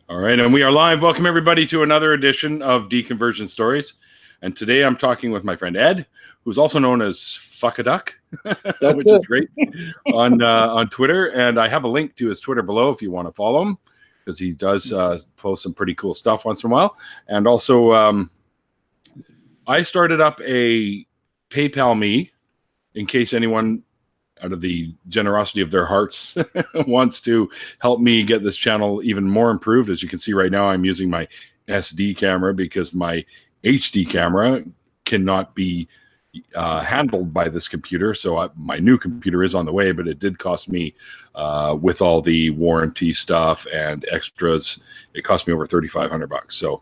All right, and we are live. Welcome, everybody, to another edition of Deconversion Stories. And today I'm talking with my friend Ed, who's also known as Phukaduc, which is great, on Twitter. And I have a link to his Twitter below if you want to follow him, because he does post some pretty cool stuff once in a while. And also, I started up a PayPal me in case anyone, out of the generosity of their hearts, wants to help me get this channel even more improved. As you can see right now, I'm using my SD camera because my HD camera cannot be handled by this computer. So my new computer is on the way, but it did cost me, with all the warranty stuff and extras, it cost me over $3,500. So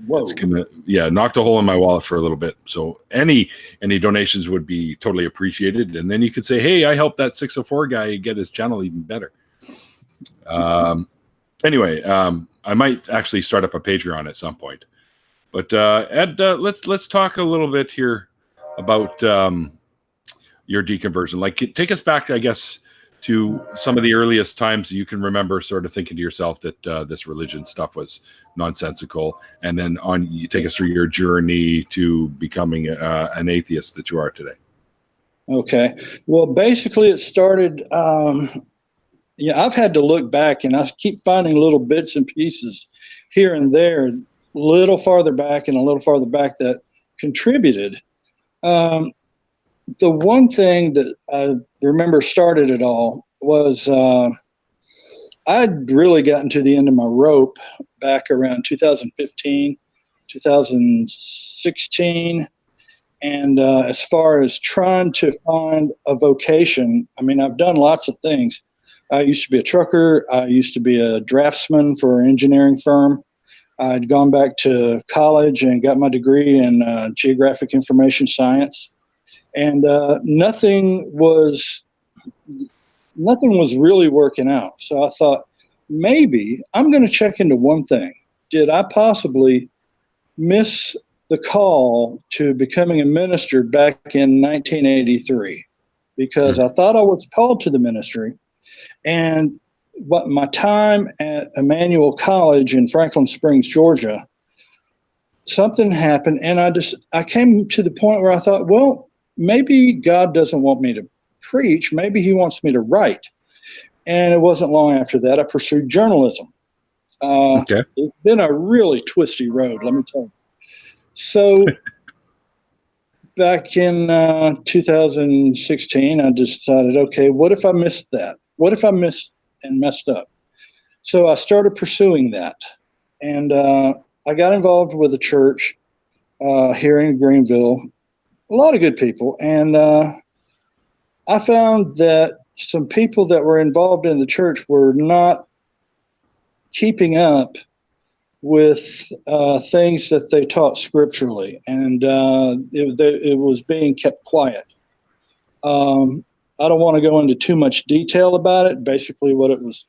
whoa. It's gonna, knocked a hole in my wallet for a little bit. So any donations would be totally appreciated. And then you could say, hey, I helped that 604 guy get his channel even better. Anyway, I might actually start up a Patreon at some point. But Ed, let's talk a little bit here about your deconversion. Like, take us back, I guess, to some of the earliest times you can remember, sort of thinking to yourself that this religion stuff was nonsensical, and then you take us through your journey to becoming an atheist that you are today. Okay. Well, basically it started, I've had to look back, and I keep finding little bits and pieces here and there, a little farther back and a little farther back, that contributed. The one thing that I remember started it all was I'd really gotten to the end of my rope back around 2015, 2016. And as far as trying to find a vocation, I mean, I've done lots of things. I used to be a trucker. I used to be a draftsman for an engineering firm. I'd gone back to college and got my degree in geographic information science. And nothing was really working out. So I thought, maybe I'm going to check into one thing. Did I possibly miss the call to becoming a minister back in 1983? Because I thought I was called to the ministry. And what my time at Emmanuel College in Franklin Springs, Georgia, something happened, and I came to the point where I thought, well, maybe God doesn't want me to preach. Maybe he wants me to write. And it wasn't long after that I pursued journalism. Okay. It's been a really twisty road, let me tell you. So back in 2016, I decided, okay, what if I missed that? What if I missed and messed up? So I started pursuing that. And I got involved with a church here in Greenville. A lot of good people. And I found that some people that were involved in the church were not keeping up with things that they taught scripturally. And it was being kept quiet. I don't want to go into too much detail about it. Basically, what it was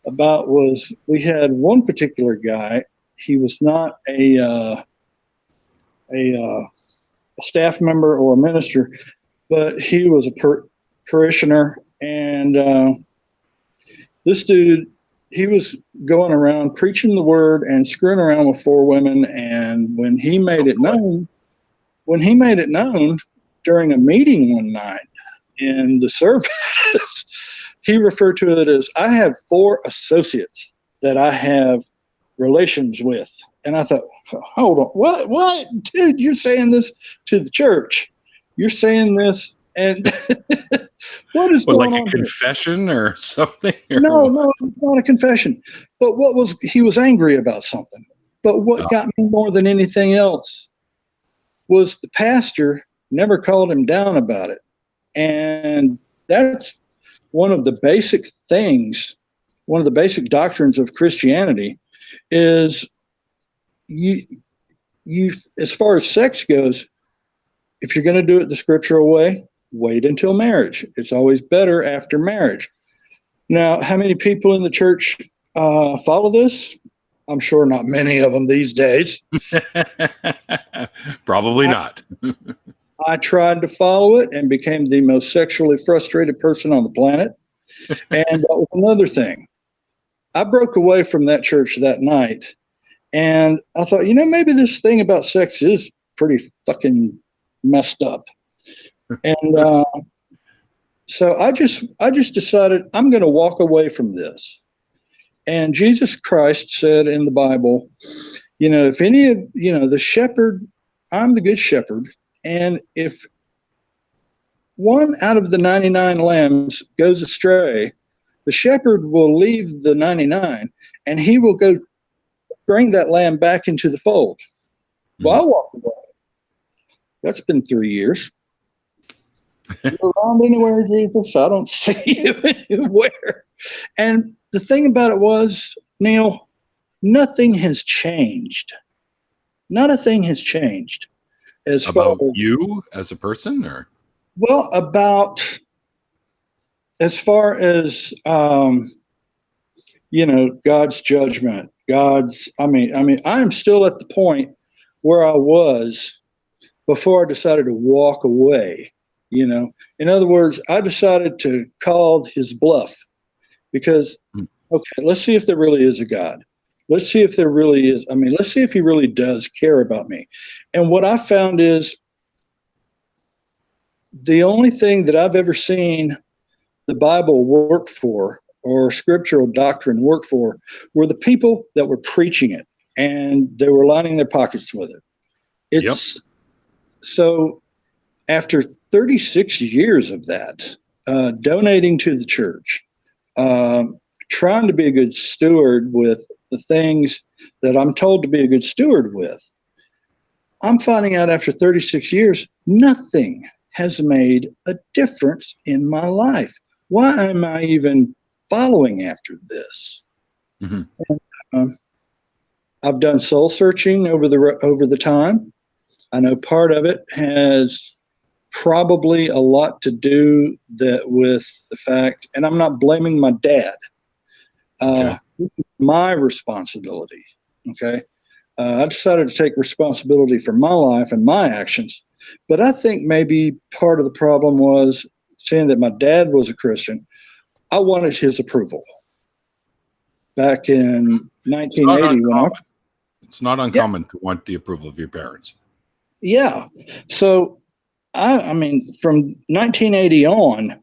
about was we had one particular guy. He was not a staff member or a minister, but he was a parishioner. And this dude, he was going around preaching the word and screwing around with 4 women. And when he made it known during a meeting one night in the service, he referred to it as, I have 4 associates that I have relations with. And I thought, hold on, what? Dude, you're saying this to the church. You're saying this, and what is going on? Like a confession or something? Or no, it's not a confession. But he was angry about something. But what got me more than anything else was the pastor never called him down about it. And that's one of the basic things, one of the basic doctrines of Christianity is you as far as sex goes, if you're going to do it the scriptural way, wait until marriage. It's always better after marriage. Now, how many people in the church follow this? I'm sure not many of them these days. Probably not. I tried to follow it and became the most sexually frustrated person on the planet. And that was another thing. I broke away from that church that night, and I thought, maybe this thing about sex is pretty fucking messed up. And so I just decided I'm going to walk away from this. And Jesus Christ said in the Bible, if any of, the shepherd, I'm the good shepherd. And if one out of the 99 lambs goes astray, the shepherd will leave the 99 and he will go bring that lamb back into the fold. Well, I walked away. That's been 3 years. You around anywhere, Jesus? I don't see you anywhere. And the thing about it was, Neil, nothing has changed. Not a thing has changed. As about far as you as a person, or as far as God's judgment. I'm still at the point where I was before I decided to walk away. In other words, I decided to call his bluff because, okay, let's see if there really is a God. Let's see if there really is. Let's see if he really does care about me. And what I found is the only thing that I've ever seen the Bible work for or scriptural doctrine work for were the people that were preaching it, and they were lining their pockets with it. So after 36 years of that, donating to the church, trying to be a good steward with the things that I'm told to be a good steward with, I'm finding out after 36 years, nothing has made a difference in my life. Why am I even following after this? And, I've done soul searching over the time. I know part of it has probably a lot to do with the fact, and I'm not blaming my dad. My responsibility. Okay. I decided to take responsibility for my life and my actions. But I think maybe part of the problem was seeing that my dad was a Christian. I wanted his approval. Back in 1980, it's not uncommon to want the approval of your parents. Yeah. So, from 1980 on,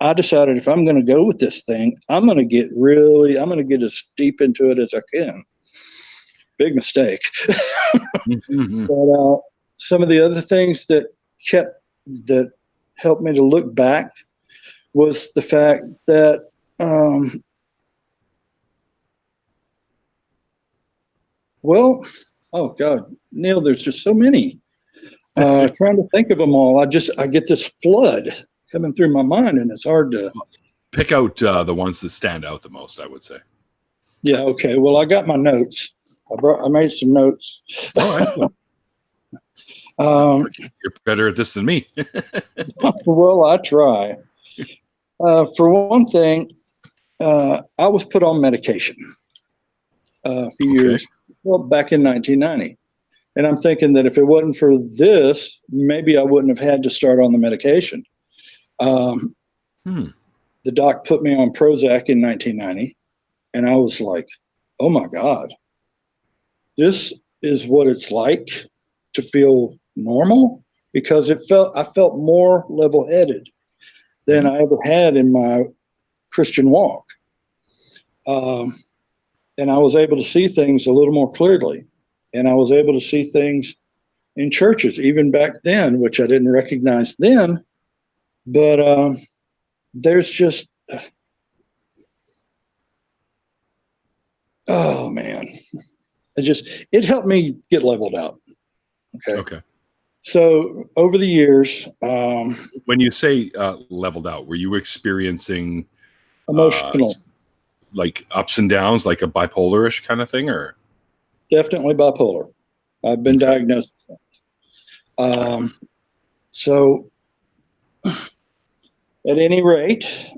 I decided if I'm going to go with this thing, I'm going to get as deep into it as I can. Big mistake. But some of the other things that helped me to look back was the fact that oh God, Neil, there's just so many. Trying to think of them all, I get this flood coming through my mind, and it's hard to pick out the ones that stand out the most, I would say. Yeah. Okay. Well, I got my notes. I made some notes. Oh, excellent. You're better at this than me. Well, I try. For one thing, I was put on medication a few years, back in 1990. And I'm thinking that if it wasn't for this, maybe I wouldn't have had to start on the medication. The doc put me on Prozac in 1990, and I was like, oh my God, this is what it's like to feel normal, because I felt more level-headed than I ever had in my Christian walk. And I was able to see things a little more clearly. And I was able to see things in churches, even back then, which I didn't recognize then. But there's just, oh man, it helped me get leveled out. Okay. So over the years, when you say leveled out, were you experiencing emotional, like ups and downs, like a bipolar-ish kind of thing, or? Definitely bipolar. I've been diagnosed with that. So at any rate,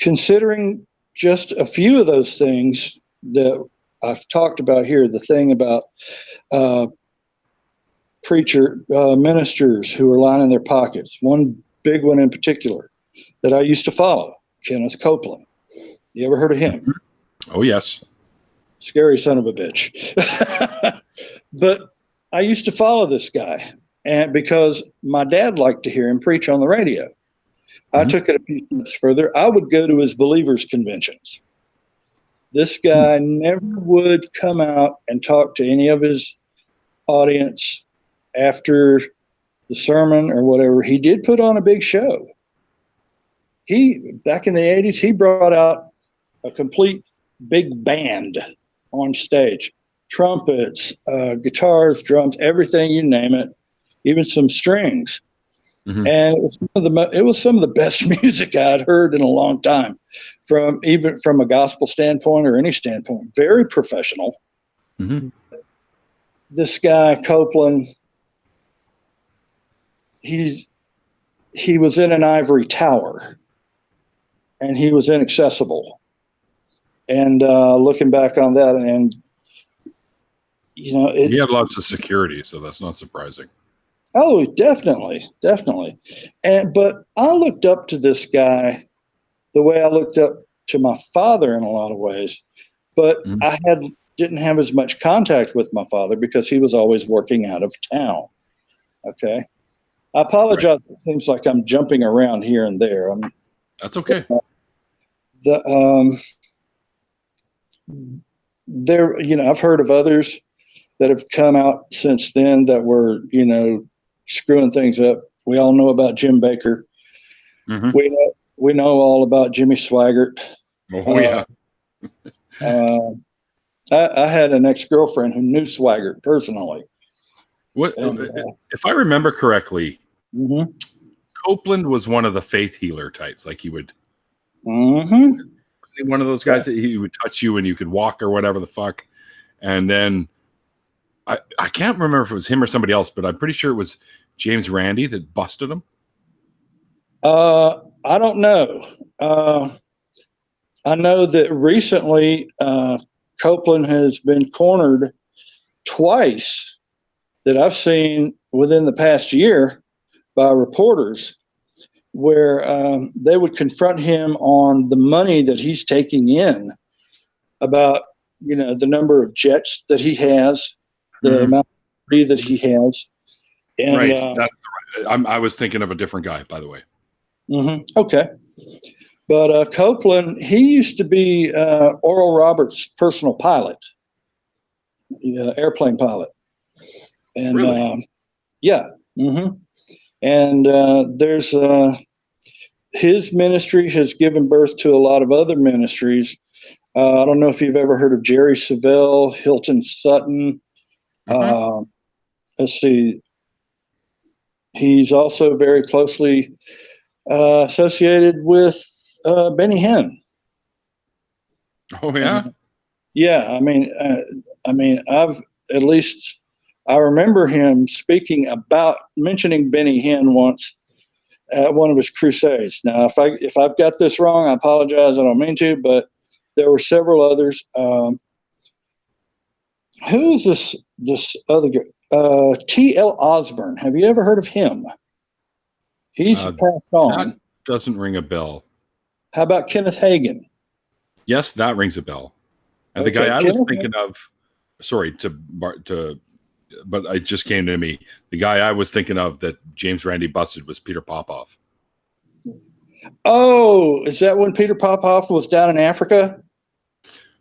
considering just a few of those things that I've talked about here, the thing about ministers who are lining their pockets, one big one in particular that I used to follow. Kenneth Copeland. You ever heard of him? Oh, yes. Scary son of a bitch. But I used to follow this guy, and because my dad liked to hear him preach on the radio. I took it a few steps further. I would go to his believers conventions. This guy never would come out and talk to any of his audience after the sermon or whatever. He did put on a big show. Back in the 80s, he brought out a complete big band on stage. Trumpets, guitars, drums, everything, you name it, even some strings. And it was some of the best music I'd heard in a long time, even from a gospel standpoint or any standpoint. Very professional. This guy Copeland, he was in an ivory tower, and he was inaccessible. And looking back on that, and he had lots of security, so that's not surprising. Oh, definitely. But I looked up to this guy the way I looked up to my father in a lot of ways, but I didn't have as much contact with my father because he was always working out of town. Okay. I apologize. Right. It seems like I'm jumping around here and there. That's okay. I've heard of others that have come out since then that were, screwing things up. We all know about Jim Baker. We know all about Jimmy Swaggart. Oh, yeah. I had an ex-girlfriend who knew Swaggart personally. If I remember correctly, Copeland was one of the faith healer types. Like he would, one of those guys that he would touch you and you could walk or whatever the fuck. And then I can't remember if it was him or somebody else, but I'm pretty sure it was James Randi that busted him. I don't know. I know that recently Copeland has been cornered twice that I've seen within the past year by reporters where they would confront him on the money that he's taking in, about, the number of jets that he has, the amount of money that he has. And, right. That's right. I was thinking of a different guy, by the way. Okay. But Copeland, he used to be Oral Roberts' personal pilot, airplane pilot. And really? yeah. And there's his ministry has given birth to a lot of other ministries. I don't know if you've ever heard of Jerry Savelle, Hilton Sutton. Let's see. He's also very closely associated with Benny Hinn. Oh yeah. Yeah. I remember him mentioning Benny Hinn once at one of his crusades. Now, if I've got this wrong, I apologize. I don't mean to, but there were several others. Who's this other guy? T.L. Osborne. Have you ever heard of him? He's passed on. That doesn't ring a bell. How about Kenneth Hagin? Yes, that rings a bell. And the guy I was thinking of, but it just came to me. The guy I was thinking of that James Randi busted was Peter Popoff. Oh, is that when Peter Popoff was down in Africa?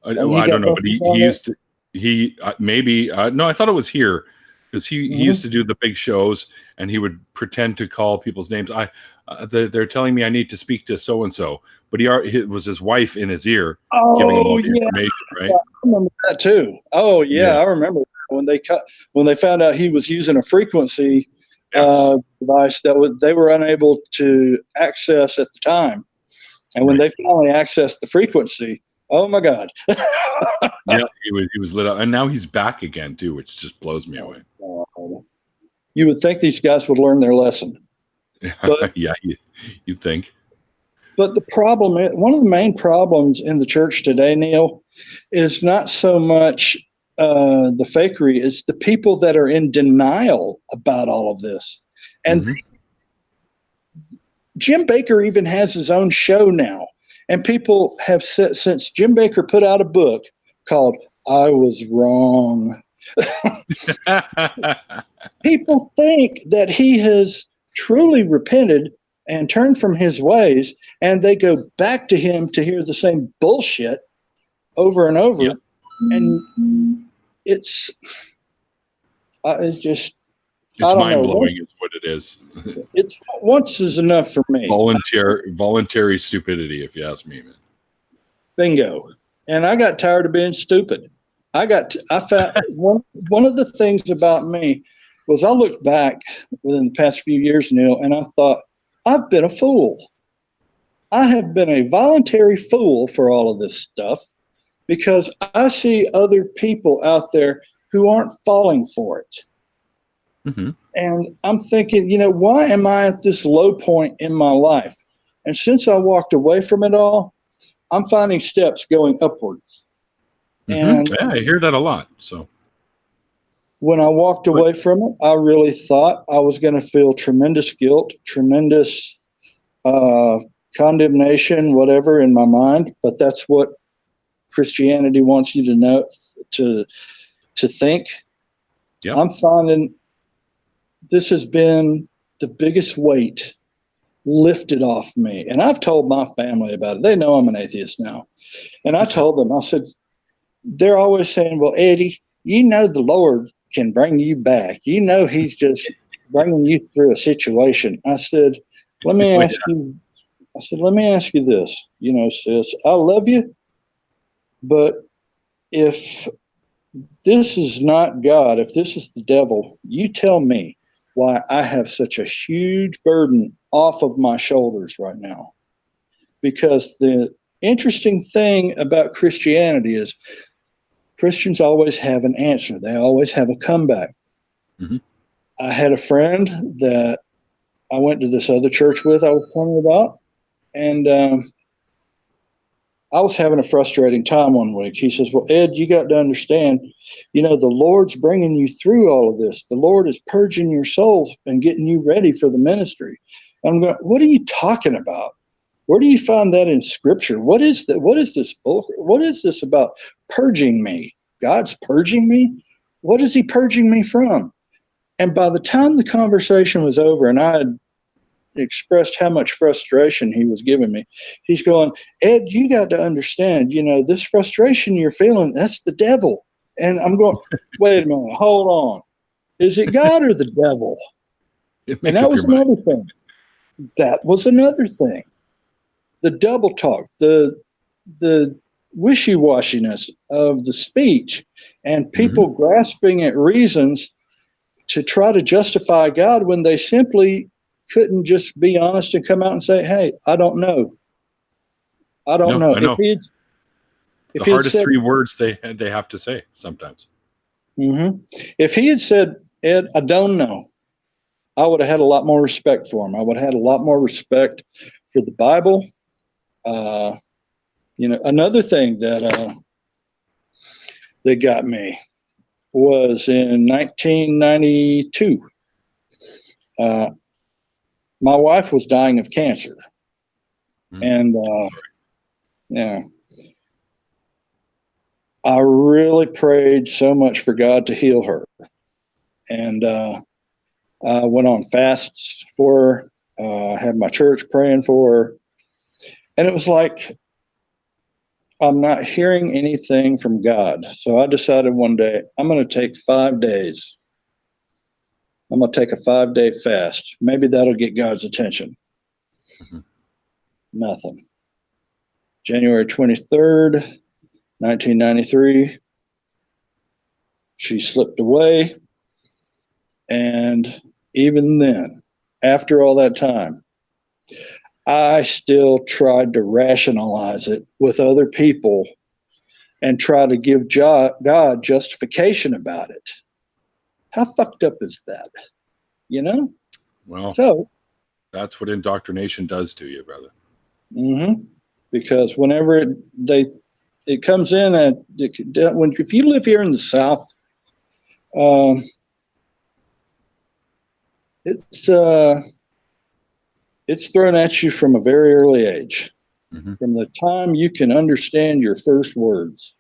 I don't know, but he used to. No, I thought it was here because he used to do the big shows and he would pretend to call people's names. They're telling me I need to speak to so and so, but it was his wife in his ear giving him all the information. Right? I remember that too. Oh yeah, I remember when they found out he was using a frequency device that they were unable to access at the time, and when they finally accessed the frequency. Oh my God! Yeah, he was lit up, and now he's back again too, which just blows me away. You would think these guys would learn their lesson. But, yeah, you think. But the problem, one of the main problems in the church today, Neil, is not so much the fakery; it's the people that are in denial about all of this. And Jim Baker even has his own show now. And people have said, since Jim Bakker put out a book called I Was Wrong, people think that he has truly repented and turned from his ways, and they go back to him to hear the same bullshit over and over. Yep. And it's just, it's mind-blowing is what it is. It's once is enough for me. Voluntary stupidity, if you ask me, man. Bingo. And I got tired of being stupid. I found one of the things about me was I looked back within the past few years, Neil, and I thought, I've been a fool. I have been a voluntary fool for all of this stuff because I see other people out there who aren't falling for it. Mm-hmm. And I'm thinking, why am I at this low point in my life? And since I walked away from it all, I'm finding steps going upwards. Mm-hmm. And yeah, I hear that a lot. So when I walked away from it, I really thought I was going to feel tremendous guilt, tremendous condemnation, whatever in my mind. But that's what Christianity wants you to know, to think. Yep. I'm finding this has been the biggest weight lifted off me. And I've told my family about it. They know I'm an atheist now. And I told them, I said, they're always saying, well, Eddie, the Lord can bring you back. He's just bringing you through a situation. I said, let me ask you this, sis, I love you, but if this is not God, if this is the devil, you tell me why I have such a huge burden off of my shoulders right now. Because the interesting thing about Christianity is Christians always have an answer. They always have a comeback. Mm-hmm. I had a friend that I went to this other church with I was telling you about, and I was having a frustrating time one week. He says, well, Ed, you got to understand, the Lord's bringing you through all of this. The Lord is purging your souls and getting you ready for the ministry. And I'm going, what are you talking about? Where do you find that in Scripture? What is that? What is this book? What is this about purging me? God's purging me? What is he purging me from? And by the time the conversation was over and I had expressed how much frustration he was giving me, he's going, Ed, you got to understand, this frustration you're feeling, that's the devil. And I'm going, wait a minute, hold on. Is it God or the devil? And that was another thing. That was another thing. The double talk, the wishy-washiness of the speech, and people grasping at reasons to try to justify God when they simply couldn't just be honest and come out and say, hey, I don't know. I don't know. I know. The hardest three words they have to say sometimes. Mm-hmm. If he had said, Ed, I don't know, I would have had a lot more respect for him. I would have had a lot more respect for the Bible. Another thing that got me was in 1992. My wife was dying of cancer. And I really prayed so much for God to heal her. And I went on fasts for her, had my church praying for her. And it was like, I'm not hearing anything from God. So I decided one day, I'm going to take 5 days. I'm going to take a 5-day fast. Maybe that'll get God's attention. Mm-hmm. Nothing. January 23rd, 1993, she slipped away. And even then, after all that time, I still tried to rationalize it with other people and try to give God justification about it. How fucked up is that? Well, so that's what indoctrination does to you, brother. Mm-hmm. Because whenever it comes in, and if you live here in the South, it's thrown at you from a very early age. Mm-hmm. From the time you can understand your first words,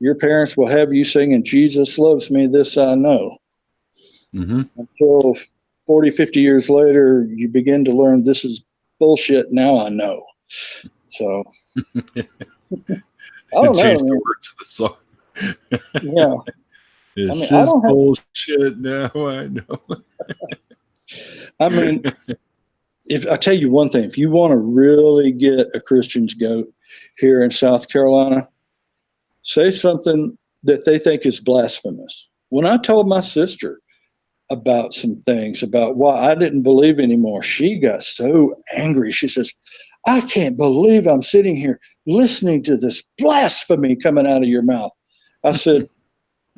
your parents will have you singing, Jesus loves me, this I know. Mm-hmm. Until 40, 50 years later, you begin to learn this is bullshit. Now I know. So, I don't know. Change the words of the song. Yeah. This I is don't have, bullshit. Now I know. I mean, if I tell you one thing, if you want to really get a Christian's goat here in South Carolina, say something that they think is blasphemous. When I told my sister about some things about why I didn't believe anymore, she got so angry. She says, I can't believe I'm sitting here listening to this blasphemy coming out of your mouth. I said,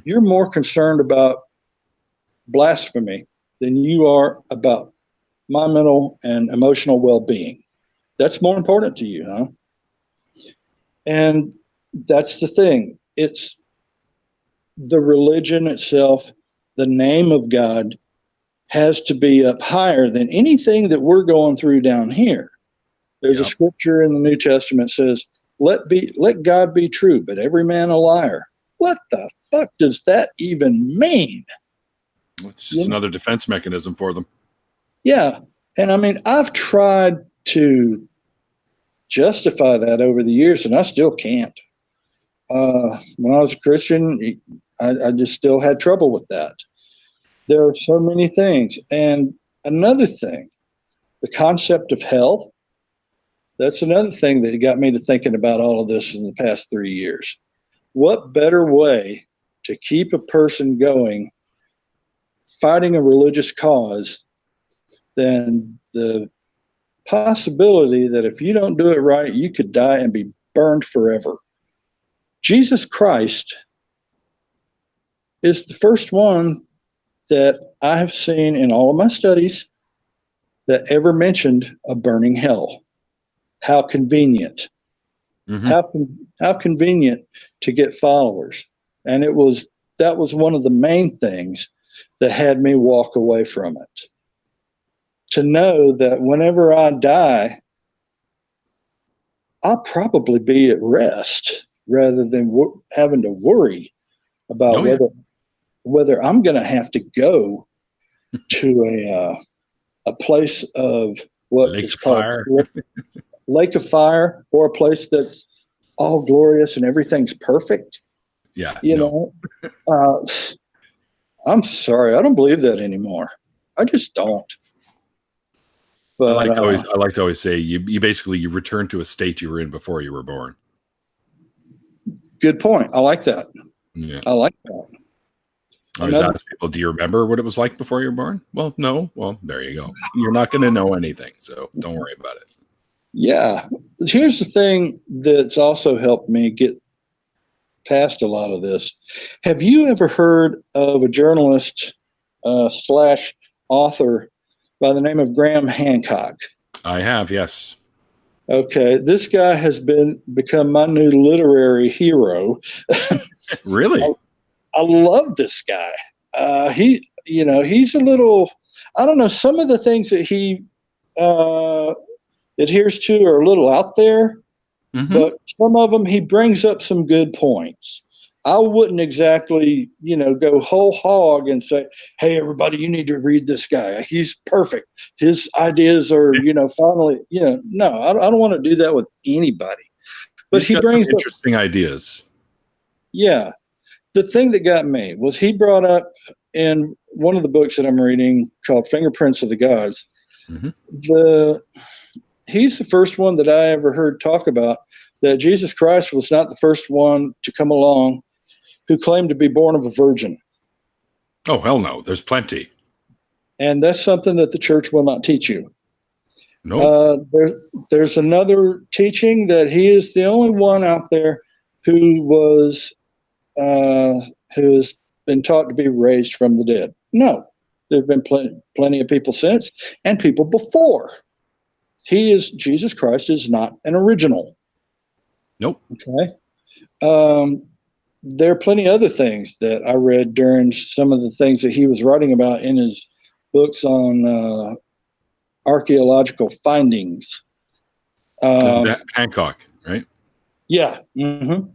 you're more concerned about blasphemy than you are about my mental and emotional well-being. That's more important to you, huh? And that's the thing. It's the religion itself, the name of God has to be up higher than anything that we're going through down here. There's a scripture in the New Testament says, let God be true, but every man a liar. What the fuck does that even mean? It's just another defense mechanism for them. Yeah. And I mean, I've tried to justify that over the years, and I still can't. When I was a Christian, I just still had trouble with that. There are so many things. And another thing, the concept of hell, that's another thing that got me to thinking about all of this in the past 3 years. What better way to keep a person going, fighting a religious cause, than the possibility that if you don't do it right, you could die and be burned forever. Jesus Christ is the first one that I have seen in all of my studies that ever mentioned a burning hell. How convenient. Mm-hmm. How convenient to get followers. And that was one of the main things that had me walk away from it. To know that whenever I die, I'll probably be at rest rather than having to worry about whether I'm going to have to go to a place of what Lake is of called Fire. Lake of Fire, or a place that's all glorious and everything's perfect. Yeah. You know, I'm sorry, I don't believe that anymore. I just don't. But I like to always say you basically return to a state you were in before you were born. Good point. I like that. Yeah. I like that. I always ask people, do you remember what it was like before you were born? Well, no. Well, there you go. You're not going to know anything, so don't worry about it. Yeah. Here's the thing that's also helped me get past a lot of this. Have you ever heard of a journalist slash author by the name of Graham Hancock? I have, yes. Okay, this guy has become my new literary hero. Really? I love this guy. He's a little, I don't know, some of the things that he adheres to are a little out there, but some of them he brings up some good points. I wouldn't exactly, go whole hog and say, hey, everybody, you need to read this guy. He's perfect. His ideas are, finally, no, I don't want to do that with anybody. But he brings some interesting ideas. Yeah. The thing that got me was he brought up in one of the books that I'm reading called Fingerprints of the Gods. He's the first one that I ever heard talk about that Jesus Christ was not the first one to come along who claimed to be born of a virgin. Oh, hell no. There's plenty. And that's something that the church will not teach you. No. There's another teaching that he is the only one out there who has been taught to be raised from the dead. No, there's been plenty of people since and people before. Jesus Christ is not an original. Nope. Okay. There are plenty of other things that I read during some of the things that he was writing about in his books on archaeological findings. Hancock, right? Yeah. Mm-hmm.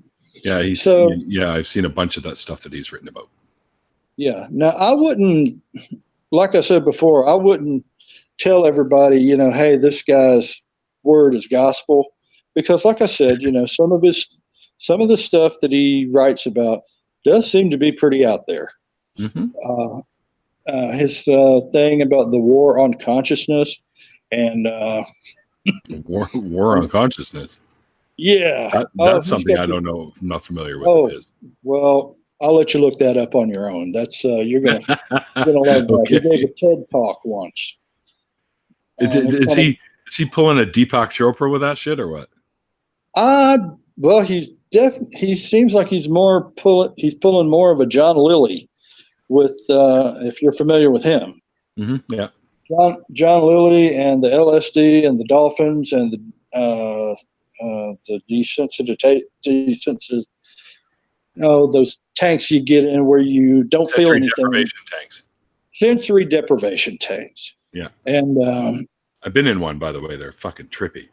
Yeah, So I've seen a bunch of that stuff that he's written about. yeah. Now I wouldn't, like I said before, I wouldn't tell everybody, hey, this guy's word is gospel, because, like I said, some of the stuff that he writes about does seem to be pretty out there. Mm-hmm. His thing about the war on consciousness and war on consciousness. yeah, That's something I don't know. I'm not familiar with of his. Well, I'll let you look that up on your own. That's you're gonna love that. He Okay. gave a TED talk once. Is he pulling a Deepak Chopra with that shit or what? Well, he seems like he's pulling more of a John Lilly with if you're familiar with him. Mm-hmm. Yeah. John Lilly and the LSD and the dolphins and the those tanks you get in where you don't feel anything. Deprivation tanks. Sensory deprivation tanks. Yeah. And I've been in one, by the way. They're fucking trippy.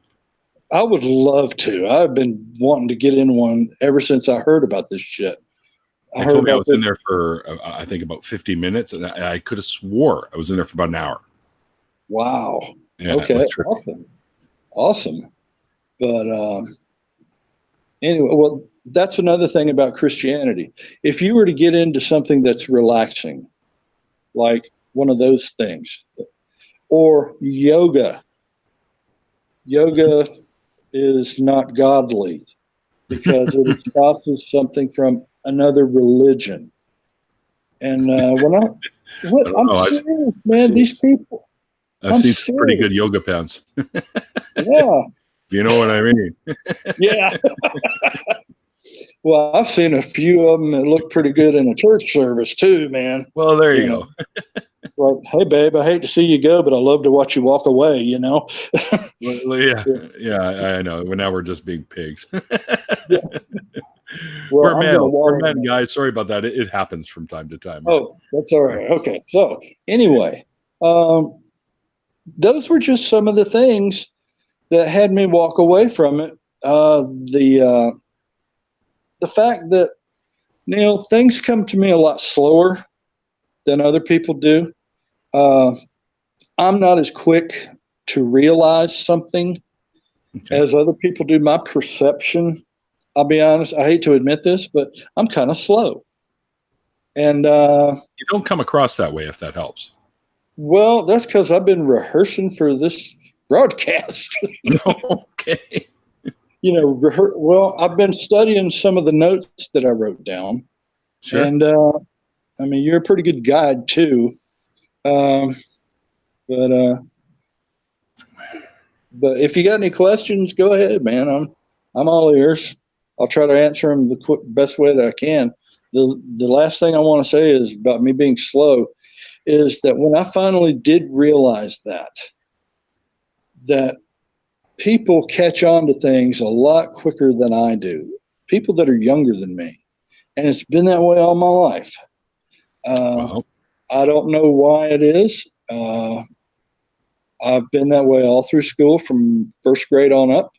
I would love to. I've been wanting to get in one ever since I heard about this shit. I told me I was in there for, I think, about 50 minutes, and I could have swore I was in there for about an hour. Wow. Yeah, okay. Awesome. But anyway, well, that's another thing about Christianity. If you were to get into something that's relaxing, like one of those things, or yoga is not godly because it espouses something from another religion. And I'm serious, man. These people. I've seen some pretty good yoga pants. Yeah. You know what I mean? Yeah. Well, I've seen a few of them that look pretty good in a church service too, man. Well, there you go. Like, hey, babe, I hate to see you go, but I love to watch you walk away, Well, yeah, I know. Well, now we're just being pigs. Yeah. Well, we're men, guys. Sorry about that. It happens from time to time. Right? Oh, that's all right. Okay. So anyway, those were just some of the things that had me walk away from it. The fact that, Neil, things come to me a lot slower than other people do. I'm not as quick to realize something as other people do. My perception, I'll be honest, I hate to admit this, but I'm kind of slow. And you don't come across that way, if that helps. Well, that's because I've been rehearsing for this broadcast. Okay. Well, I've been studying some of the notes that I wrote down. Sure. And I mean, you're a pretty good guide too. But if you got any questions, go ahead, man. I'm all ears. I'll try to answer them the best way that I can. The last thing I want to say is about me being slow is that when I finally did realize that people catch on to things a lot quicker than I do, people that are younger than me, and it's been that way all my life. Wow. I don't know why it is. I've been that way all through school from first grade on up.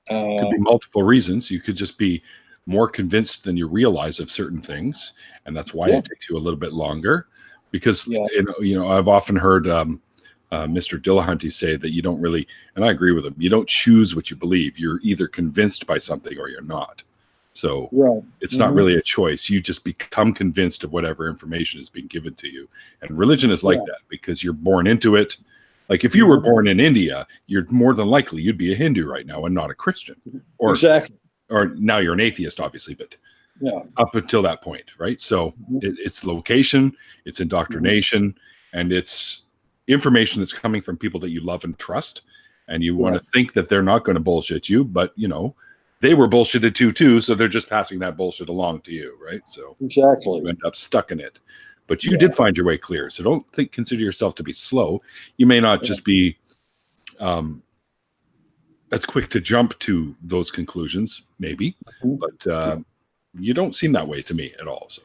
Could be multiple reasons. You could just be more convinced than you realize of certain things, and that's why it takes you a little bit longer. Because I've often heard Mr. Dillahunty say that you don't really, and I agree with him, you don't choose what you believe. You're either convinced by something or you're not. So it's not really a choice. You just become convinced of whatever information is being given to you. And religion is like that because you're born into it. Like if you were born in India, you're more than likely you'd be a Hindu right now and not a Christian. Or now you're an atheist, obviously, but up until that point, right? So it's location, it's indoctrination, and it's information that's coming from people that you love and trust. And you want to think that they're not going to bullshit you, but they were bullshitted too, so they're just passing that bullshit along to you, right? So you end up stuck in it. But you did find your way clear, so don't consider yourself to be slow. You may not just be as quick to jump to those conclusions, maybe, but you don't seem that way to me at all. So,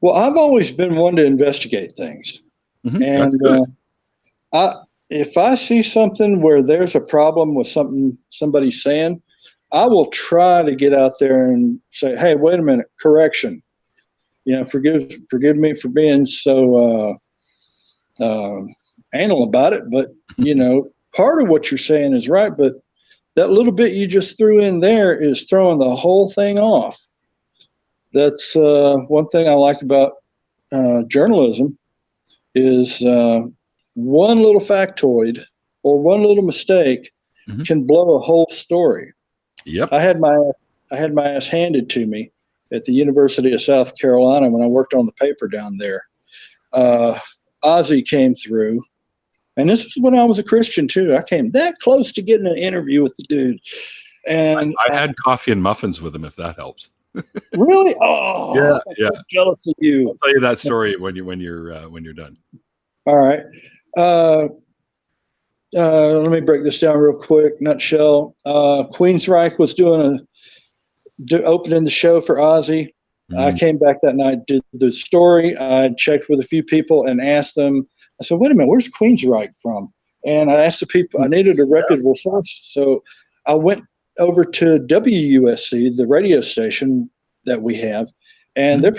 well, I've always been one to investigate things, and if I see something where there's a problem with something somebody's saying, I will try to get out there and say, "Hey, wait a minute, correction. Forgive me for being so anal about it, but part of what you're saying is right, but that little bit you just threw in there is throwing the whole thing off." That's one thing I like about journalism is one little factoid or one little mistake can blow a whole story. Yep. I had my ass handed to me at the University of South Carolina when I worked on the paper down there. Ozzy came through, and this was when I was a Christian too. I came that close to getting an interview with the dude, and I had coffee and muffins with him, if that helps. Really? Oh, yeah. I'm jealous of you. I'll tell you that story when you're done. All right. Let me break this down real quick. Nutshell. Queensryche was opening the show for Ozzy. I came back that night, did the story. I checked with a few people and asked them. I said, "Wait a minute, where's Queensryche from?" And I asked the people. I needed a reputable source, so I went over to WUSC, the radio station that we have, and they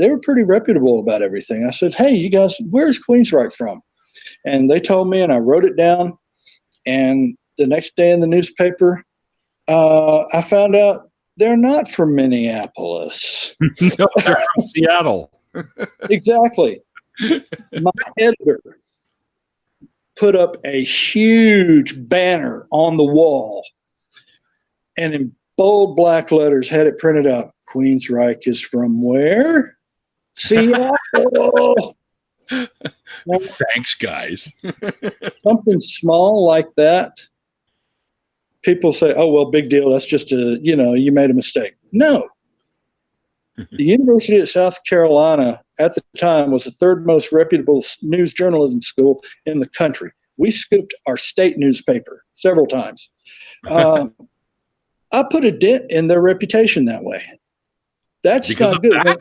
were pretty reputable about everything. I said, "Hey, you guys, where's Queensryche from?" And they told me, and I wrote it down. And the next day in the newspaper, I found out they're not from Minneapolis. No, they're from Seattle. Exactly. My editor put up a huge banner on the wall, and in bold black letters had it printed out. Queensryche is from where? Seattle. Thanks, guys. Something small like that. People say, "Oh, well, big deal. That's just you made a mistake." No. The University of South Carolina at the time was the third most reputable news journalism school in the country. We scooped our state newspaper several times. I put a dent in their reputation that way. That's because not good. That?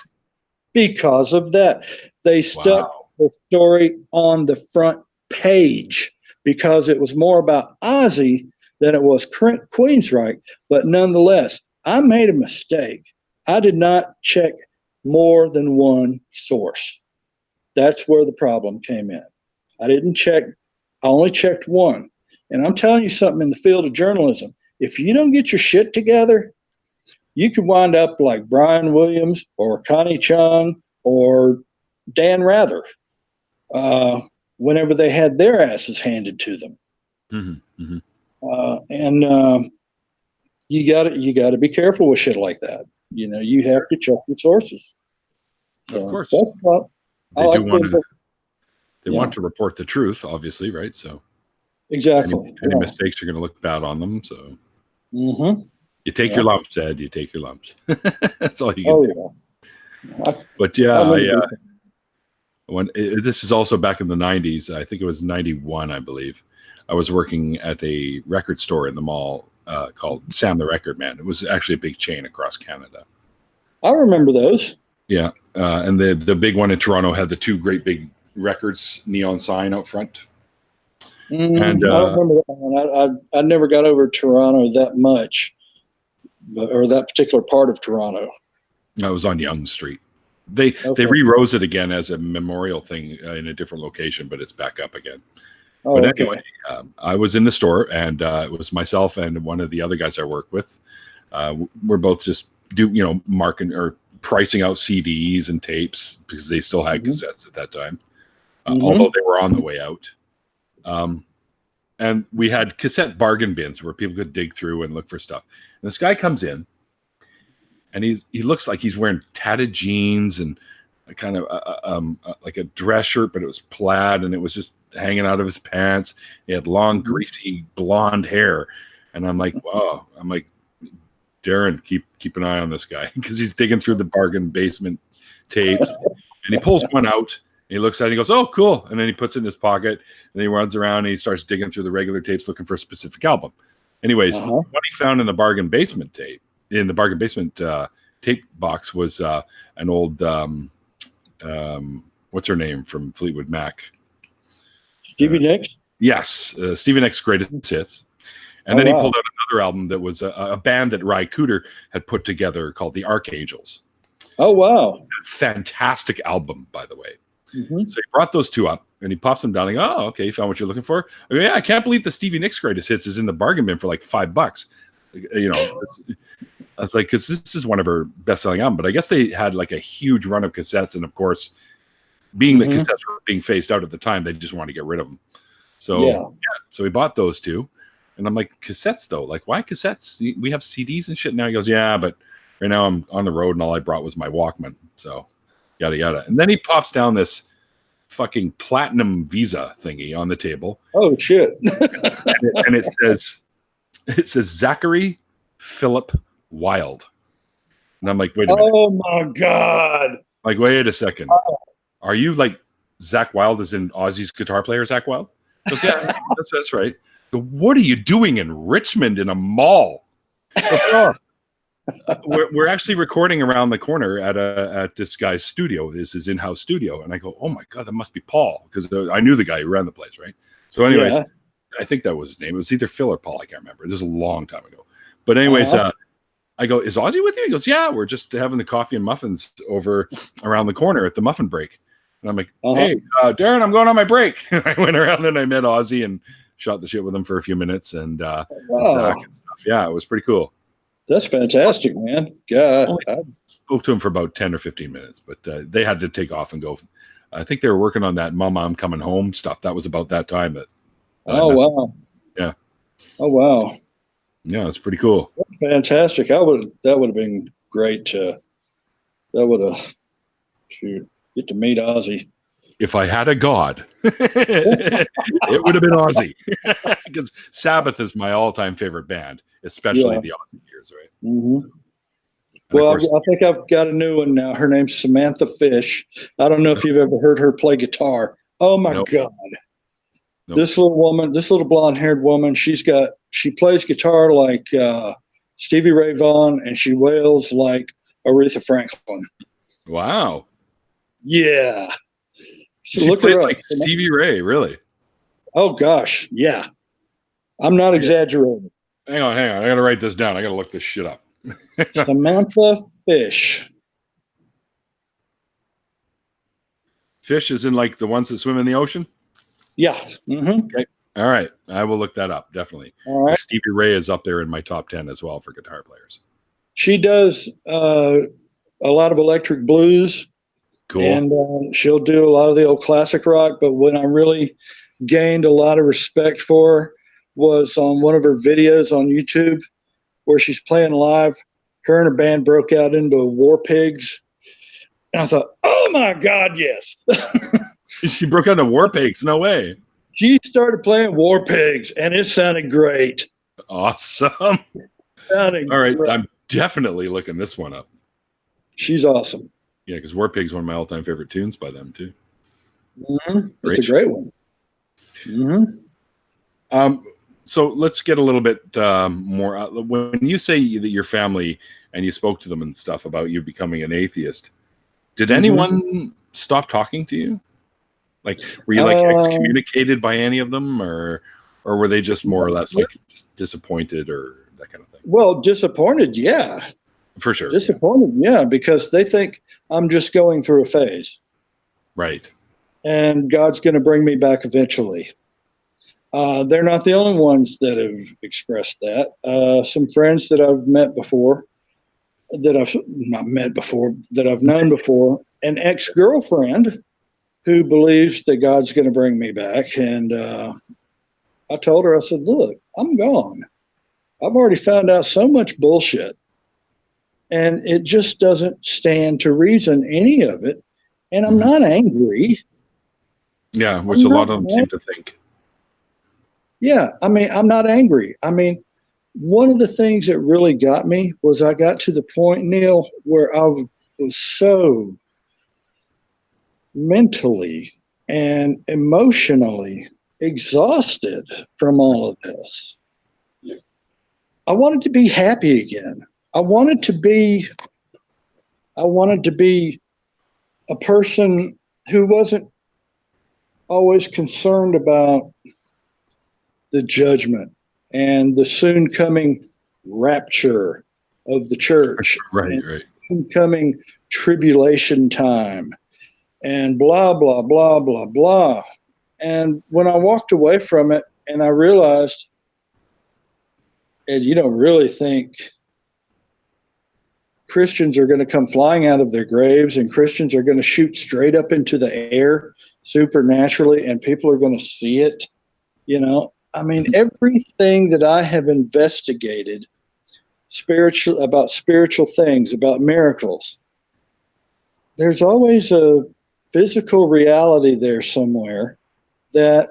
Because of that. They stuck the story on the front page because it was more about Ozzy than it was Queensryche. But nonetheless, I made a mistake. I did not check more than one source. That's where the problem came in. I only checked one. And I'm telling you something in the field of journalism. If you don't get your shit together, you could wind up like Brian Williams or Connie Chung or Dan Rather whenever they had their asses handed to them. And you got to be careful with shit like that. You have to check your sources. Of course. That's what they want to report the truth, obviously, right? So exactly. Any mistakes are going to look bad on them. So you take your lumps, Ed. You take your lumps. That's all you can do. Yeah. But this is also back in the 90s. I think it was 91, I believe. I was working at a record store in the mall called Sam the Record Man. It was actually a big chain across Canada. I remember those. Yeah. And the big one in Toronto had the two great big records neon sign out front. And I don't remember that one. I never got over Toronto that much, or that particular part of Toronto. I was on Yonge Street. They re-rose it again as a memorial thing in a different location, but it's back up again. But anyway, I was in the store, and it was myself and one of the other guys I work with. We're both just marking or pricing out CDs and tapes because they still had cassettes at that time, although they were on the way out. And we had cassette bargain bins where people could dig through and look for stuff. And this guy comes in, and he looks like he's wearing tatted jeans and a kind of like a dress shirt, but it was plaid and it was just hanging out of his pants. He had long, greasy blonde hair, and I'm like, wow. I'm like, Darren, keep an eye on this guy because he's digging through the bargain basement tapes, and he pulls one out. And he looks at it and he goes, "Oh, cool!" And then he puts it in his pocket, and he runs around and he starts digging through the regular tapes looking for a specific album. Anyways, what he found in the bargain basement tape box was an old what's her name from Fleetwood Mac? Stevie Nicks. Yes, Stevie Nicks' greatest hits. And then he pulled out another album that was a band that Ry Cooder had put together called the Archangels. Oh, wow. Fantastic album, by the way. Mm-hmm. So he brought those two up and he pops them down and goes, oh, okay, you found what you're looking for? I go, yeah, I can't believe the Stevie Nicks' greatest hits is in the bargain bin for like $5. You know, I was like, because this is one of her best-selling albums. But I guess they had like a huge run of cassettes. And of course, being that cassettes were being phased out at the time, they just wanted to get rid of them. So, so we bought those two. And I'm like, cassettes though? Like, why cassettes? We have CDs and shit now. He goes, yeah, but right now I'm on the road and all I brought was my Walkman. So, yada, yada. And then he pops down this fucking platinum Visa thingy on the table. Oh, shit. and it says Zachary Philip Wilde. And I'm like, wait a minute. Oh, my God. Like, wait a second. Are you like Zach Wilde as in Ozzy's guitar player, Zach Wilde? Goes, yeah, that's right. What are you doing in Richmond in a mall? We're actually recording around the corner at this guy's studio. This is in-house studio. And I go, oh my God, that must be Paul. Because I knew the guy who ran the place, right? So anyways, I think that was his name. It was either Phil or Paul. I can't remember. This is a long time ago. But anyways, I go, is Ozzy with you? He goes, yeah, we're just having the coffee and muffins over around the corner at the muffin break. And I'm like, hey, Darren, I'm going on my break. And I went around and I met Ozzy and shot the shit with him for a few minutes and Zach and stuff. Yeah, it was pretty cool. That's fantastic, man. God, I spoke to him for about 10 or 15 minutes, but they had to take off and go. I think they were working on that Mama, I'm Coming Home stuff. That was about that time. But, wow. Yeah. Oh, wow. Yeah, it's pretty cool. That's fantastic. That would have been great. That would have, get to meet Ozzy. If I had a god, it would have been Ozzy. Because Sabbath is my all-time favorite band, especially the Ozzy years, right? Mm-hmm. Well, I think I've got a new one now. Her name's Samantha Fish. I don't know if you've ever heard her play guitar. Oh my God. Nope. This little blonde-haired woman, she plays guitar like Stevie Ray Vaughan, and she wails like Aretha Franklin. Wow. Yeah. She plays like Stevie Ray, really? Oh, gosh. Yeah. I'm not exaggerating. Hang on. I got to write this down. I got to look this shit up. Samantha Fish. Fish is in like the ones that swim in the ocean? Yeah. Mm-hmm. Okay. All right. I will look that up, definitely. All right. Stevie Ray is up there in my top 10 as well for guitar players. She does a lot of electric blues. Cool. And she'll do a lot of the old classic rock. But when I really gained a lot of respect for her was on one of her videos on YouTube where she's playing live. Her and her band broke out into War Pigs. And I thought, oh, my God, yes. She broke out into War Pigs. No way. She started playing War Pigs, and it sounded great. Awesome. All right. Great. I'm definitely looking this one up. She's awesome. Yeah, because War Pig's one of my all-time favorite tunes by them, too. Mm-hmm. It's a great one. Mm-hmm. So let's get a little bit more. When you say that your family and you spoke to them and stuff about you becoming an atheist, did anyone stop talking to you? Like, were you like excommunicated by any of them, or were they just more or less like just disappointed or that kind of thing? Well, disappointed, yeah. For sure. Disappointed, yeah, because they think I'm just going through a phase. Right. And God's going to bring me back eventually. They're not the only ones that have expressed that. Some friends that I've met before, that I've known before, an ex-girlfriend who believes that God's going to bring me back. And I told her, I said, look, I'm gone. I've already found out so much bullshit. And it just doesn't stand to reason, any of it. And I'm not angry. Yeah, which a lot of them seem to think. Yeah, I mean, I'm not angry. I mean, one of the things that really got me was I got to the point, Neil, where I was so mentally and emotionally exhausted from all of this. I wanted to be happy again. I wanted to be a person who wasn't always concerned about the judgment and the soon coming rapture of the church, Right, right. Soon coming tribulation time, and blah, blah, blah, blah, blah. And when I walked away from it and I realized, Ed, you don't really think Christians are going to come flying out of their graves and Christians are going to shoot straight up into the air supernaturally and people are going to see it? You know, I mean, everything that I have investigated about spiritual things, about miracles, there's always a physical reality there somewhere that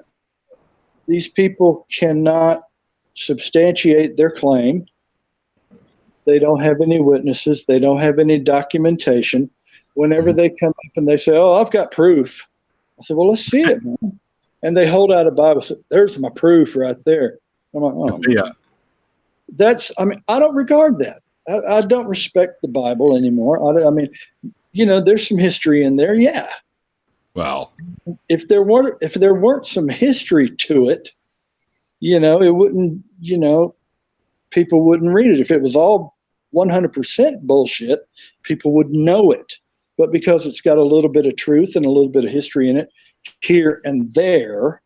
these people cannot substantiate their claim. They don't have any witnesses. They don't have any documentation. Whenever they come up and they say, "Oh, I've got proof," I said, "Well, let's see it, man." And they hold out a Bible. Say, "There's my proof right there." I'm like, "Oh, yeah." I don't regard that. I don't respect the Bible anymore. I mean, you know, there's some history in there. Yeah. Well, if there weren't some history to it, you know, it wouldn't, you know, people wouldn't read it. If it was all 100% bullshit, people would know it. But because it's got a little bit of truth and a little bit of history in it here and there,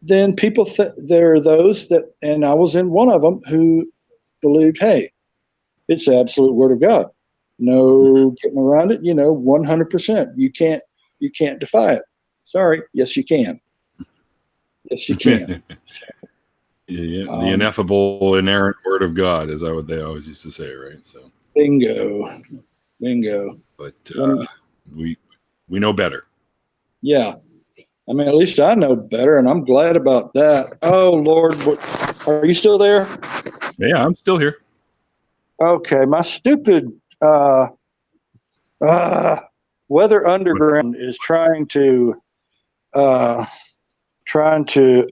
then people, there are those that, and I was in one of them, who believed, hey, it's the absolute word of God. No getting around it, you know, 100%. You can't defy it. Sorry. Yes, you can. Yes, you can. Yeah, the ineffable, inerrant word of God, is that what they always used to say, right? So bingo. But we know better. Yeah. I mean, at least I know better, and I'm glad about that. Oh, Lord. Are you still there? Yeah, I'm still here. Okay. My stupid Weather Underground is trying to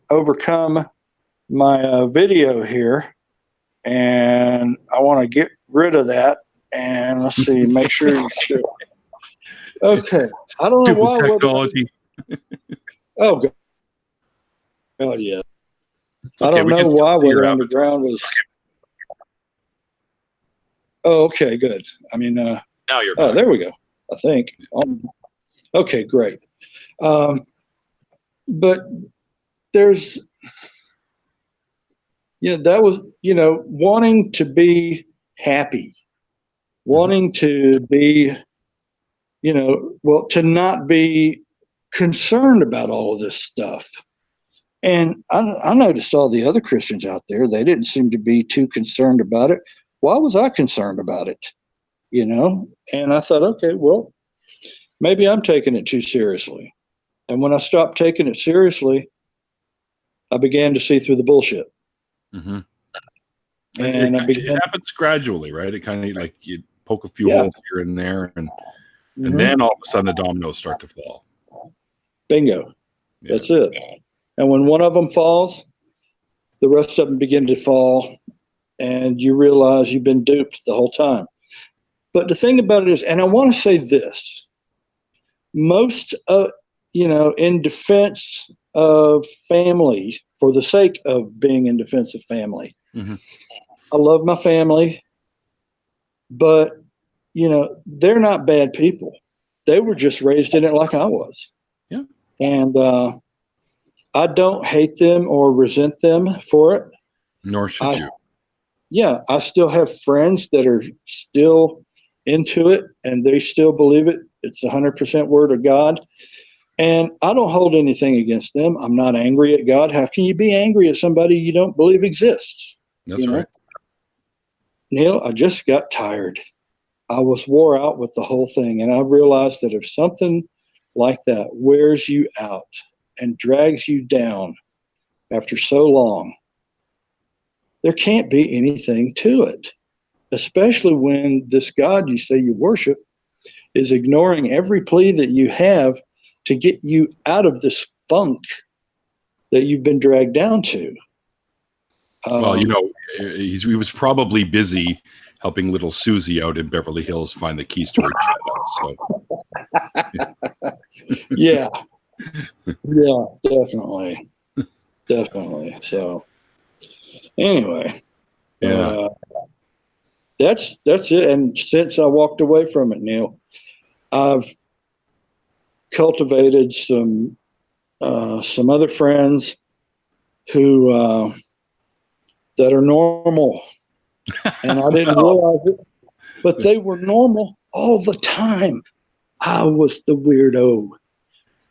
overcome my video here, and I want to get rid of that. And let's see, make sure you still. Okay. I don't know why technology. Oh, God. Oh, yeah. Okay, I don't know why Weather Underground was. Oh, okay, good. I mean, now you're back. Oh, there we go. I think. Okay, great. But there's, you know, that was, you know, wanting to be happy, wanting to be, you know, well, to not be concerned about all of this stuff. And I noticed all the other Christians out there, they didn't seem to be too concerned about it. Why was I concerned about it? You know? And I thought, okay, well, maybe I'm taking it too seriously. And when I stopped taking it seriously, I began to see through the bullshit. Mm-hmm. And it happens gradually, right? It kind of like you poke a few holes here and there, and then all of a sudden the dominoes start to fall. Bingo. Yeah. That's it. And when one of them falls, the rest of them begin to fall, and you realize you've been duped the whole time. But the thing about it is, and I want to say this, most you know, in defense of family, for the sake of being in defense of family, I love my family, but, you know, they're not bad people. They were just raised in it like I was. Yeah. And I don't hate them or resent them for it. Nor should you. Yeah, I still have friends that are still into it, and they still believe it. It's 100% word of God. And I don't hold anything against them. I'm not angry at God. How can you be angry at somebody you don't believe exists? That's right. Neil, I just got tired. I was wore out with the whole thing. And I realized that if something like that wears you out and drags you down after so long, there can't be anything to it, especially when this God you say you worship is ignoring every plea that you have to get you out of this funk that you've been dragged down to. Well, you know, he was probably busy helping little Susie out in Beverly Hills find the keys to her jet. So. Yeah, definitely. definitely. So anyway, Yeah. that's it. And since I walked away from it, Neil, I've cultivated some other friends who that are normal, and I didn't realize it, but they were normal all the time. I was the weirdo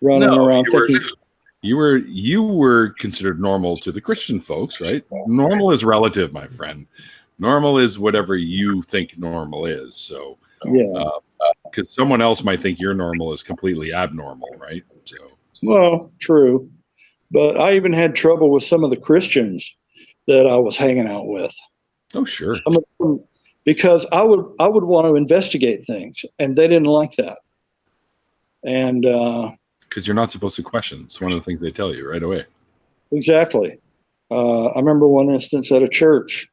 running around thinking. You were considered normal to the Christian folks, right? Normal is relative, my friend. Normal is whatever you think normal is. So, yeah, because someone else might think your normal is completely abnormal, right? So, well, true, but I even had trouble with some of the Christians that I was hanging out with. oh sure, Some of them, because I would want to investigate things, and they didn't like that. And because you're not supposed to question. It's one of the things they tell you right away. exactly. I remember one instance at a church,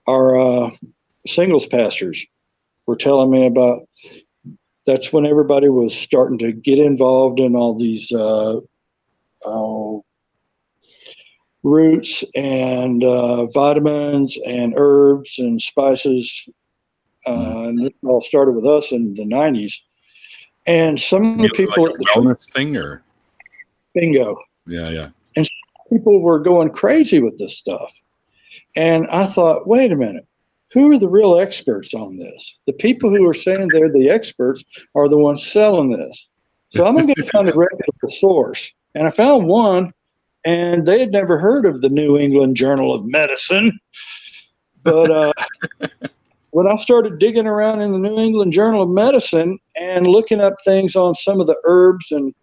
our singles pastors were telling me about. That's when everybody was starting to get involved in all these roots and vitamins and herbs and spices. And it all started with us in the 90s. And some of the people like at the wellness thing, or bingo. yeah. And people were going crazy with this stuff. And I thought, wait a minute, who are the real experts on this? The people who are saying they're the experts are the ones selling this. So I'm going to go find a reputable source. And I found one, and they had never heard of the New England Journal of Medicine. But when I started digging around in the New England Journal of Medicine and looking up things on some of the herbs and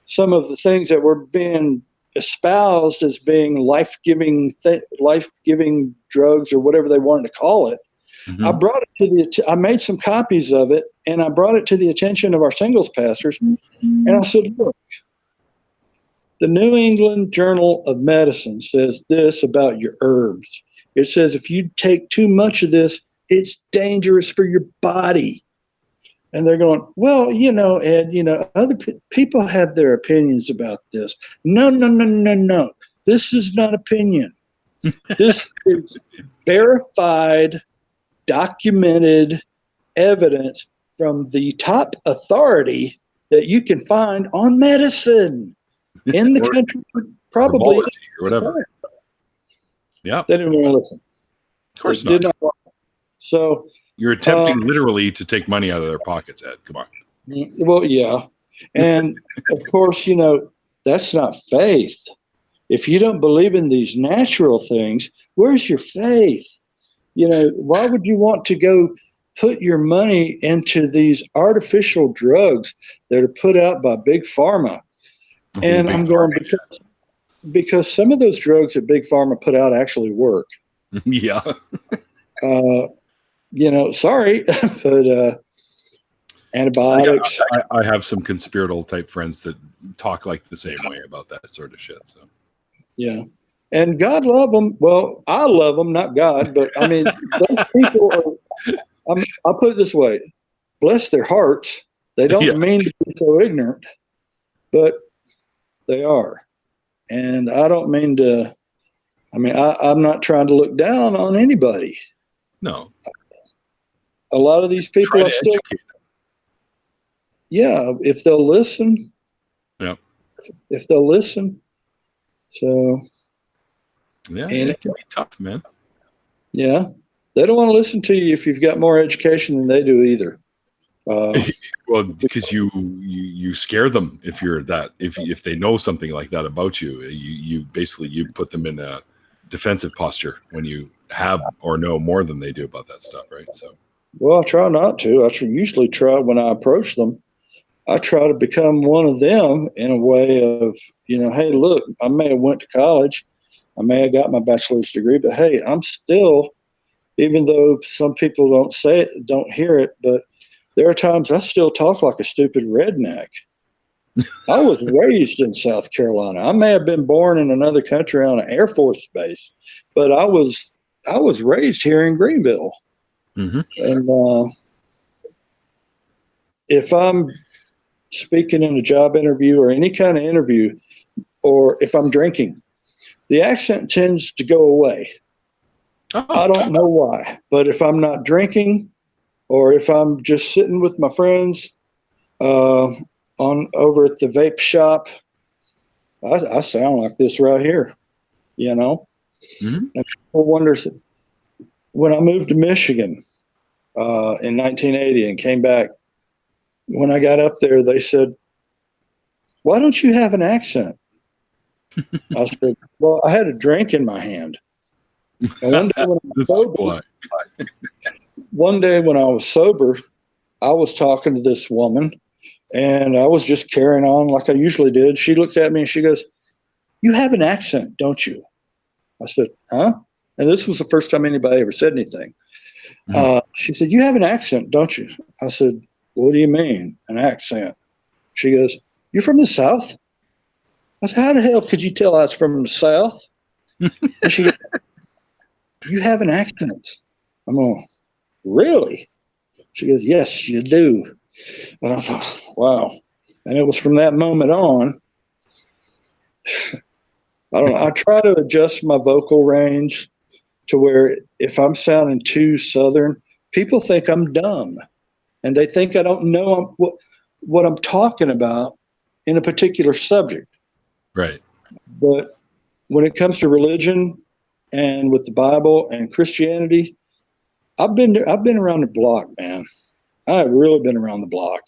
some of the things that were being espoused as being life-giving drugs or whatever they wanted to call it, I brought it to I made some copies of it, and I brought it to the attention of our singles pastors, and I said, look, the New England Journal of Medicine says this about your herbs. It says if you take too much of this, it's dangerous for your body. And they're going, well, Ed, other people have their opinions about this. No. This is not opinion. This is verified, documented evidence from the top authority that you can find on medicine in the country, probably or whatever. Yeah, they didn't want to listen. Of course they not. So you're attempting literally to take money out of their pockets, Ed. Come on. Well, yeah, and of course, that's not faith. If you don't believe in these natural things, where's your faith? Why would you want to go put your money into these artificial drugs that are put out by Big Pharma? And I'm going, because some of those drugs that Big Pharma put out actually work. Yeah. Sorry, but antibiotics. I have some conspiratorial type friends that talk like the same way about that sort of shit. So. Yeah. And God love them. Well, I love them, not God, but I mean, those people I'll put it this way. Bless their hearts. They don't mean to be so ignorant, but they are. And I don't mean to, I'm not trying to look down on anybody. No. A lot of these people are still, if they'll listen. Yeah. If they'll listen. So. Yeah, it can be tough, man. Yeah. They don't want to listen to you if you've got more education than they do either. Well, because you scare them if you're that, if they know something like that about you, you basically you put them in a defensive posture when you have or know more than they do about that stuff, right? So, well, I try not to. I usually try when I approach them. I try to become one of them in a way of, hey, look, I may have went to college, I may have got my bachelor's degree, but hey, I'm still, even though some people don't hear it, but there are times I still talk like a stupid redneck. I was raised in South Carolina. I may have been born in another country on an Air Force base, but I was raised here in Greenville. Mm-hmm. And if I'm speaking in a job interview or any kind of interview, or if I'm drinking, the accent tends to go away. Oh. I don't know why, but if I'm not drinking or if I'm just sitting with my friends over at the vape shop, I sound like this right here, you know. Mm-hmm. And people wonder, when I moved to Michigan in 1980 and came back, when I got up there, they said, "Why don't you have an accent?" I said, "Well, I had a drink in my hand." And one day when I was sober, I was talking to this woman, and I was just carrying on like I usually did. She looked at me and she goes, "You have an accent, don't you?" I said, "Huh?" And this was the first time anybody ever said anything. She said, "You have an accent, don't you?" I said, "What do you mean, an accent?" She goes, "You're from the South?" I said, "How the hell could you tell I was from the South?" And she goes, "You have an accent." I'm going, "Really?" She goes, "Yes, you do." And I thought, wow. And it was from that moment on, I don't know, I try to adjust my vocal range to where if I'm sounding too Southern, people think I'm dumb. And they think I don't know what I'm talking about in a particular subject. Right. But when it comes to religion and with the Bible and Christianity, I've been around the block, man. I've really been around the block.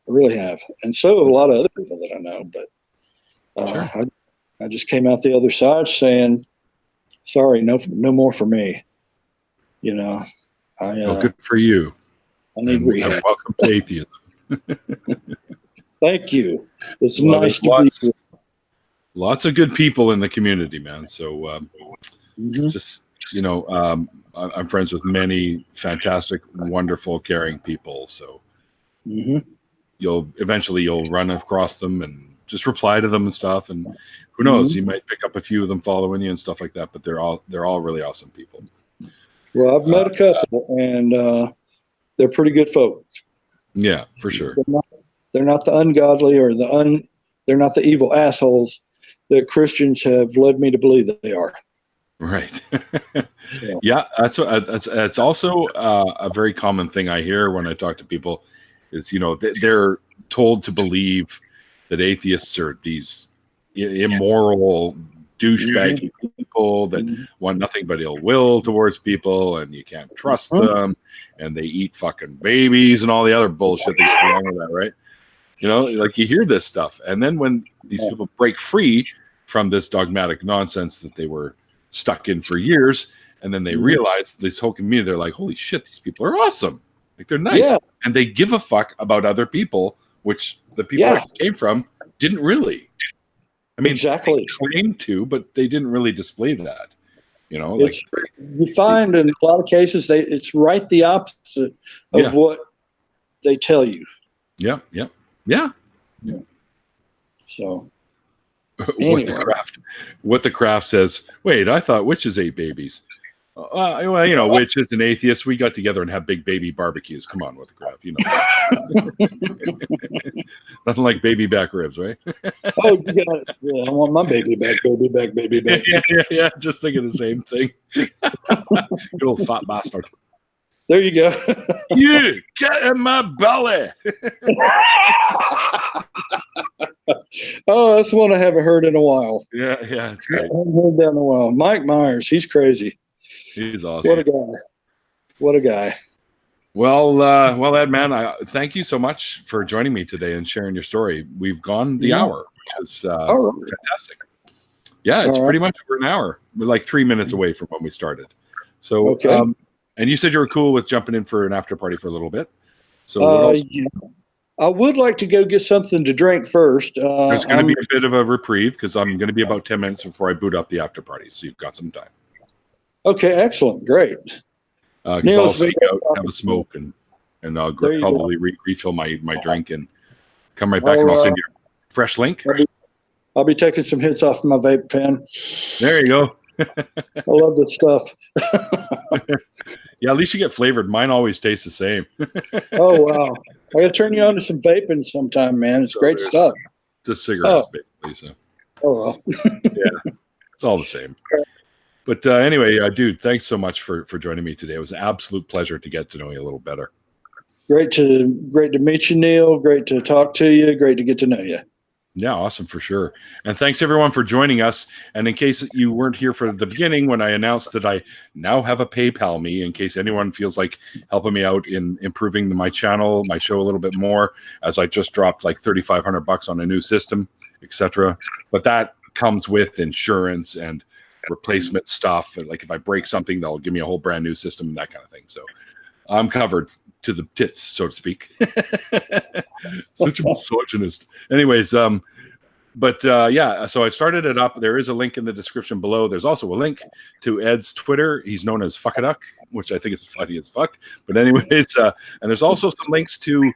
I really have. And so have a lot of other people that I know. But Sure. I just came out the other side saying, sorry, no more for me. You know, Well, good for you. I need rehab. Welcome to atheism. Thank you. It's nice to be here. Lots of good people in the community, man. So just, I'm friends with many fantastic, wonderful, caring people. So you'll run across them and just reply to them and stuff. And who knows, you might pick up a few of them following you and stuff like that. But they're all really awesome people. Well, I've met a couple, and they're pretty good folks. Yeah, for sure. They're not the ungodly or they're not the evil assholes that Christians have led me to believe that they are. Right. So. Yeah, that's also a very common thing I hear when I talk to people is, they're told to believe that atheists are these immoral douchebag people that want nothing but ill will towards people, and you can't trust them, and they eat fucking babies and all the other bullshit that goes along with that, right? Like you hear this stuff, and then when these people break free from this dogmatic nonsense that they were stuck in for years, and then they realize this whole community, they're like, holy shit, these people are awesome. Like, they're nice, and they give a fuck about other people, which the people that came from didn't really. I mean, exactly. They claimed to, but they didn't really display that. You find in a lot of cases it's right the opposite of what they tell you. Yeah. So, anyway. what the craft says. Wait, I thought witches ate babies. Witches and atheists, we got together and have big baby barbecues. Come on, with the craft, Nothing like baby back ribs, right? Oh, you got it. Yeah, I want my baby back. Yeah. Just thinking the same thing. Good old fat bastard. There you go. You get in my belly. Oh, that's one I haven't heard in a while. Yeah, it's great. I haven't heard that in a while. Mike Myers, he's crazy. He's awesome. What a guy. Well, Ed, man, I thank you so much for joining me today and sharing your story. We've gone the hour, which is fantastic. Yeah, it's pretty much over an hour. We're like 3 minutes away from when we started. So, and you said you were cool with jumping in for an after party for a little bit. So what else? I would like to go get something to drink first. There's going to be a bit of a reprieve because I'm going to be about 10 minutes before I boot up the after party. So you've got some time. Okay, excellent. Great. Because I'll sneak out, have a smoke, and I'll probably refill my drink and come right back, and I'll send you a fresh link. I'll be taking some hits off my vape pen. There you go. I love this stuff. Yeah, at least you get flavored. Mine always tastes the same. Oh, wow. I got to turn you on to some vaping sometime, man. It's great stuff. Just cigarettes, basically. So. Oh, well. Yeah. It's It's all the same. But anyway, dude, thanks so much for joining me today. It was an absolute pleasure to get to know you a little better. Great to meet you, Neil. Great to talk to you. Great to get to know you. Yeah, awesome for sure. And thanks everyone for joining us. And in case you weren't here for the beginning, when I announced that I now have a PayPal me, in case anyone feels like helping me out in improving my channel, my show a little bit more, as I just dropped like $3,500 on a new system, etc. But that comes with insurance and replacement stuff. Like if I break something, they'll give me a whole brand new system and that kind of thing. So I'm covered to the tits, so to speak. Such a misogynist. Anyways, yeah, so I started it up. There is a link in the description below. There's also a link to Ed's Twitter. He's known as Phukaduc, which I think is funny as fuck. But anyways, and there's also some links to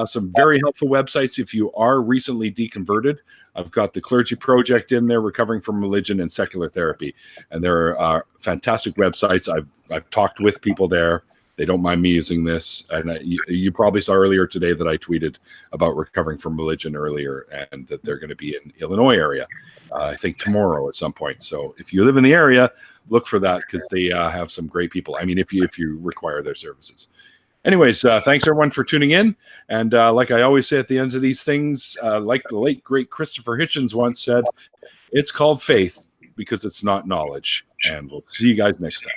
some very helpful websites if you are recently deconverted. I've got the Clergy Project in there, Recovering from Religion and Secular Therapy. And there are fantastic websites. I've talked with people there. They don't mind me using this. And you probably saw earlier today that I tweeted about Recovering from Religion earlier, and that they're going to be in Illinois area, I think tomorrow at some point. So if you live in the area, look for that, because they have some great people. I mean, if you require their services. Anyways, thanks everyone for tuning in. And like I always say at the ends of these things, like the late, great Christopher Hitchens once said, it's called faith because it's not knowledge. And we'll see you guys next time.